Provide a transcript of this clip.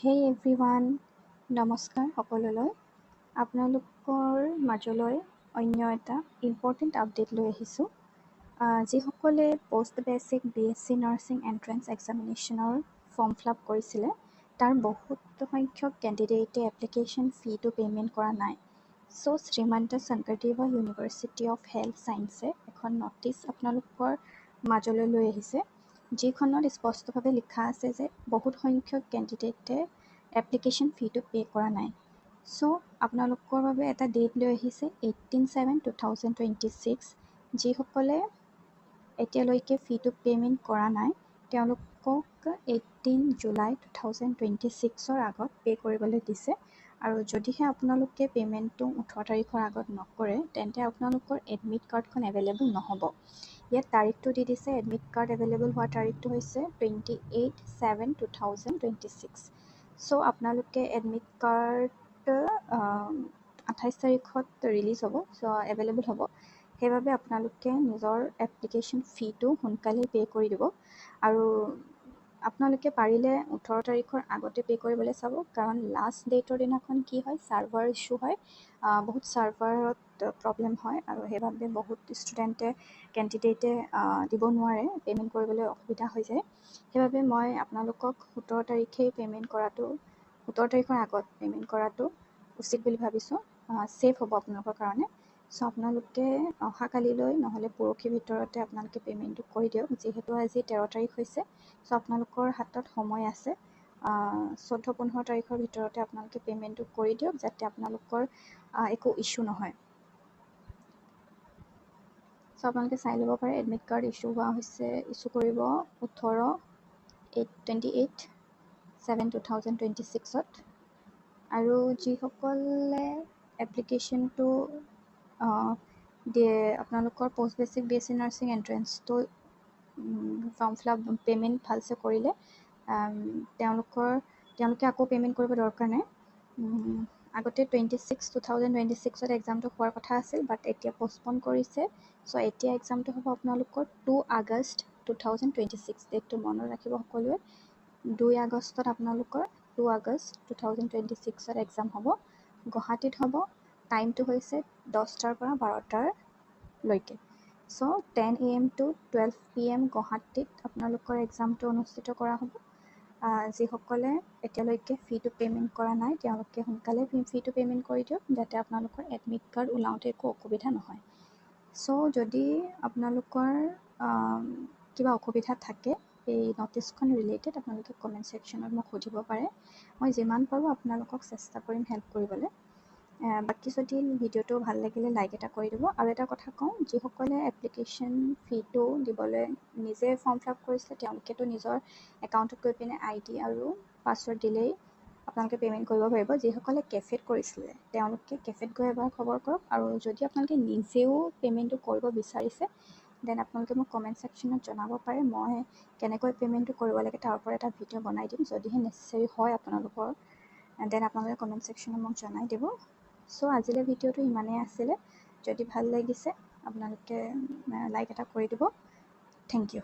Hey everyone, নমস্কাৰ সকলোলৈ। আপোনালোকৰ মাজলৈ অন্য এটা ইম্পৰ্টেণ্ট আপডেট লৈ আহিছোঁ। যিসকলে post basic BSc nursing entrance এক্সামিনেশ্যনৰ ফৰ্ম ফিল আপ কৰিছিলে, তাৰ বহুত সংখ্যক কেণ্ডিডেটে এপ্লিকেশ্যন ফিটো পে'মেণ্ট কৰা নাই। চ' Srimanta Sankardeva university of health ছায়েন্সে এখন ন'টিচ আপোনালোকৰ মাজলৈ লৈ আহিছে, যিখনত স্পষ্টভাৱে লিখা আছে যে বহুত সংখ্যক কেণ্ডিডেটে এপ্লিকেশ্যন ফিটো পে' কৰা নাই। চ' আপোনালোকৰ বাবে এটা ডেট লৈ আহিছে 18/7/2026। যিসকলে এতিয়ালৈকে ফিটো পে'মেণ্ট কৰা নাই তেওঁলোকক 18 জুলাই 2026ৰ আগত পে' কৰিবলৈ দিছে। আৰু যদিহে আপোনালোকে পে'মেণ্টটো 18 তাৰিখৰ আগত নকৰে তেন্তে আপোনালোকৰ এডমিট কাৰ্ডখন এভেইলেবল নহ'ব। ইয়াত তাৰিখটো দি দিছে, এডমিট কাৰ্ড এভেইলেবল হোৱাৰ তাৰিখটো হৈছে 28/7/2026। চ' আপোনালোকে এডমিট কাৰ্ড 28 তাৰিখত ৰিলিজ হ'ব, চ' এভেইলেবল হ'ব। সেইবাবে আপোনালোকে নিজৰ এপ্লিকেশ্যন ফিটো সোনকালে পে' কৰি দিব। আৰু আপোনালোকে পাৰিলে 18 তাৰিখৰ আগতে পে' কৰিবলৈ চাব, কাৰণ লাষ্ট ডেটৰ দিনাখন কি হয়, ছাৰ্ভাৰ ইছ্যু হয়, বহুত ছাৰ্ভাৰত প্ৰব্লেম হয় আৰু সেইবাবে বহুত ষ্টুডেণ্টে কেণ্ডিডেটে দিব নোৱাৰে, পে'মেণ্ট কৰিবলৈ অসুবিধা হৈ যায়। সেইবাবে মই আপোনালোকক 17 তাৰিখৰ আগত পে'মেণ্ট কৰাটো উচিত বুলি ভাবিছোঁ, ছেফ হ'ব আপোনালোকৰ কাৰণে। চ' আপোনালোকে অহাকালিলৈ নহ'লে পৰহিৰ ভিতৰতে আপোনালোকে পে'মেণ্টটো কৰি দিয়ক, যিহেতু আজি 13 তাৰিখ হৈছে। চ' আপোনালোকৰ হাতত সময় আছে, 14-15 তাৰিখৰ ভিতৰতে আপোনালোকে পে'মেণ্টটো কৰি দিয়ক, যাতে আপোনালোকৰ একো ইছ্যু নহয়। চ' আপোনালোকে চাই ল'ব পাৰে, এডমিট কাৰ্ড ইছ্যু কৰিব 28/7/2026ত। আৰু যিসকলে এপ্লিকেশ্যনটো আপোনালোকৰ পষ্ট বেচিক BSc নাৰ্ছিং এণ্ট্ৰেন্সটো ফৰ্ম ফিল আপ পে'মেণ্ট ভালছে কৰিলে, তেওঁলোকে আকৌ পে'মেণ্ট কৰিব দৰকাৰ নাই। আগতে 26/2026ত এক্সামটো হোৱাৰ কথা আছিল, বাট এতিয়া পষ্টপন কৰিছে। চ' এতিয়া এক্সামটো হ'ব আপোনালোকৰ 2 আগষ্ট 2026। ডেটটো মনত ৰাখিব সকলোৱে। 2 আগষ্টত আপোনালোকৰ 2 আগষ্ট 2026ত এক্সাম হ'ব। গুৱাহাটীত হ'ব। টাইমটো হৈছে 10টাৰ পৰা 12টালৈকে। চ' 10 AM to 12 PM গুৱাহাটীত আপোনালোকৰ এক্সামটো অনুষ্ঠিত কৰা হ'ব। যিসকলে এতিয়ালৈকে ফিটো পে'মেণ্ট কৰা নাই তেওঁলোকে সোনকালে ফিটো পে'মেণ্ট কৰি দিয়ক, যাতে আপোনালোকৰ এডমিট কাৰ্ড ওলাওঁতে একো অসুবিধা নহয়। চ' যদি আপোনালোকৰ কিবা অসুবিধা থাকে এই ন'টিচখন ৰিলেটেড, আপোনালোকে কমেণ্ট ছেকশ্যনত মোক সুধিব পাৰে। মই যিমান পাৰোঁ আপোনালোকক চেষ্টা কৰিম হেল্প কৰিবলৈ। বাকী যদি ভিডিঅ'টো ভাল লাগিলে লাইক এটা কৰি দিব। আৰু এটা কথা কওঁ, যিসকলে এপ্লিকেশ্যন ফিটো দিবলৈ নিজে ফৰ্ম ফিল আপ কৰিছিলে তেওঁলোকেতো নিজৰ একাউণ্টত গৈ পিনে ID আৰু পাছৱৰ্ড দিলেই আপোনালোকে পে'মেণ্ট কৰিব পাৰিব। যিসকলে কেফেত কৰিছিলে তেওঁলোকে কেফেত গৈ এবাৰ খবৰ কৰক। আৰু যদি আপোনালোকে নিজেও পে'মেণ্টটো কৰিব বিচাৰিছে দেন আপোনালোকে মোক কমেণ্ট ছেকশ্যনত জনাব পাৰে। মই কেনেকৈ পে'মেণ্টটো কৰিব লাগে তাৰ ওপৰত এটা ভিডিঅ' বনাই দিম। যদিহে নেচেছেৰী হয় আপোনালোকৰ দেন আপোনালোকে কমেণ্ট ছেকশ্যনত মোক জনাই দিব। চ' আজিলৈ ভিডিঅ'টো ইমানেই আছিলে। যদি ভাল লাগিছে আপোনালোকে লাইক এটা কৰি দিব। Thank U.